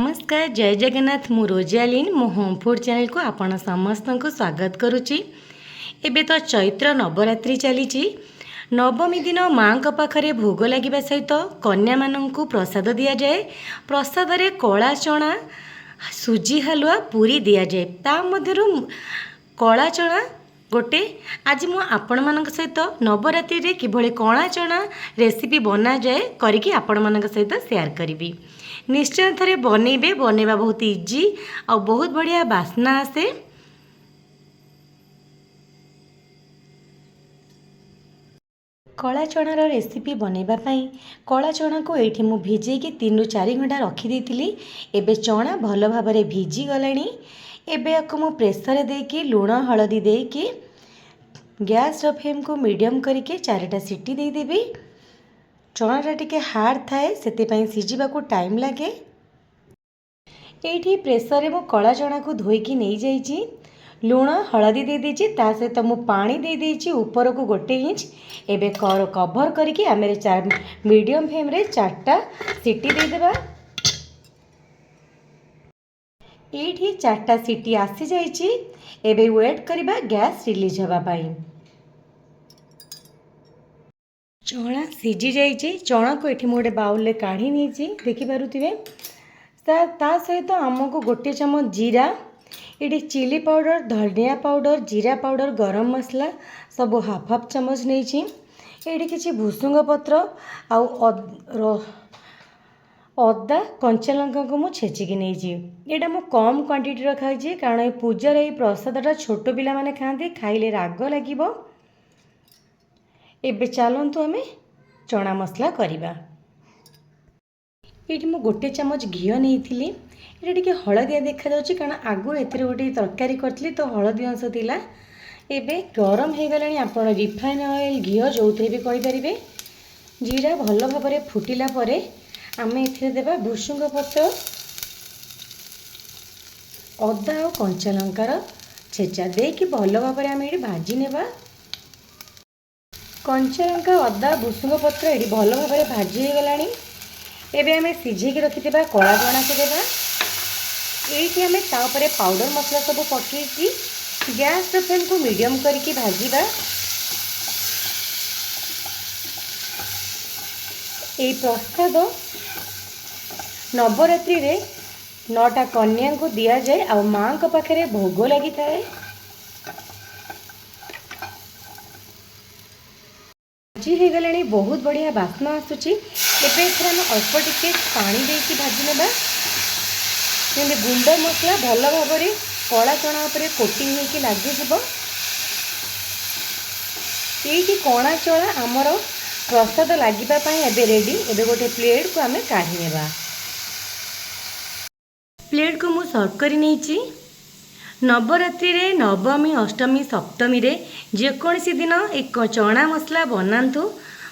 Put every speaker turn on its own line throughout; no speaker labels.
नमस्कार जय जगन्नाथ मु रोजालीन मो होम फूड चैनल को आपण समस्त को स्वागत करुच्ची। एबे तो चैत्र नवरात्रि चली नवमी दिन माँ पाखरे भोग लगे सहित कन्या मानू प्रसाद दि जाए। प्रसाद रे कला चना सुजी हलुआ पूरी दि जाए। ता मध्यरु कला चना गोटे आज मु आपण मान सहित नवरात्रि रे किभली कला चना रेसिपी बना जाए करिकी आपण मान सहित शेयर करी। निश्चय थे बनइबे बनइबा बहुत इजी और बहुत बढ़िया बास्ना आसे। कला चनार रेसिपी बनइबापी कला चना को ये मु भिजेकी 3 ରୁ 4 घंटा रखीदी। एबे चना भल भाव भिजी गलानी। एबे आपको मु प्रेसर देकी लुण हलदी देकी गैस फ्लेम को मीडियम करके 4टा सीटी देदेवी। चनाटा टिके हार्ड थाए से सीझा को टाइम लगे। ये प्रेसर रे मु कला चना को धोईकी नहीं जाइए। लुण हलदी दे दीची ता सहित मु पानी दे दीची ऊपर को 1 इंच। एबे कवर करके आम मीडियम फ्लेम रे 4टा सीटी देदेबा। ये 4टा सीटी आसी जाइए। एबे वेट करबा गैस रिलीज हवा पाई। चना सीझी जाइए। चना को ये गोटे बाउल काढ़ी नहीं देखिपे। ता सहित आमको 1 चम्मच जीरा, ये चिली पाउडर, धनिया पाउडर, जीरा पाउडर, गरम मसला सब हाफ चम्मच नहीं। ये किसी भुसुंग पत्र अदा कंचा लंका को मुझे छेचिकी नहीं। यहाँ मु कम क्वांटिटी रखाई कारण ये पूजार ये प्रसादटा छोट पिला माने खाते खाइले राग लगे। एबे चलतु आमे चना मसला करवा। ये मु 1 चम्मच घी नहीं। ये टिके हलदिया देखा जाउची कारण आगु एथिरे गोटे तरकारी करथली तो हलदी अंश थिला। एबे गरम हो गलानी आपण रिफाइन ऑयल घी जो भी करि परिबे। जीरा भल भाव फुटिला परे आमे एथिरे देबा भुसुंग पत्र, अदा और कंचा लंकार छेचा देकी भल भाव आमे भाजी नेबा। कंचा लंका, अदा, भुसुंग पत्र ये भल भाव भाजी हो गलानी। एबे आमे सिझेकी रखिथिबा कला चना को देबा। ये आमे तापरे पाउडर मसला सब पकेकी गैस फ्लेम को मीडियम करके भाजीबा। ये प्रसाद नवरात्रि रे 9टा कन्या को दि जाए आ माँ को पाखरे भोग लगी थाए। भाजी हो गलानी बहुत बढ़िया बास्ना आसुची। एबे आम अल्प टिके पानी देकी भाजी नेबा। गुंड मसला भल भाव कला चना उपरे कोटिंग होके लगे। ये कणा चना आमर प्रसाद लगे एबे रेडी। एबे गोटे प्लेट को आमे काढ़ी नेबा। प्लेट को मु सर्व करी नहीं। नवरात्रि रे नवमी, अष्टमी, सप्तमी रे जेकोसी दिन एक चना मसला बनातु,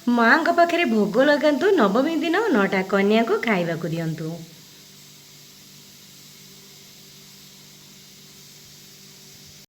माँ पाखरे भोग लगातु। नवमी दिन 9टा कन्या को खाइबा को दियंतु।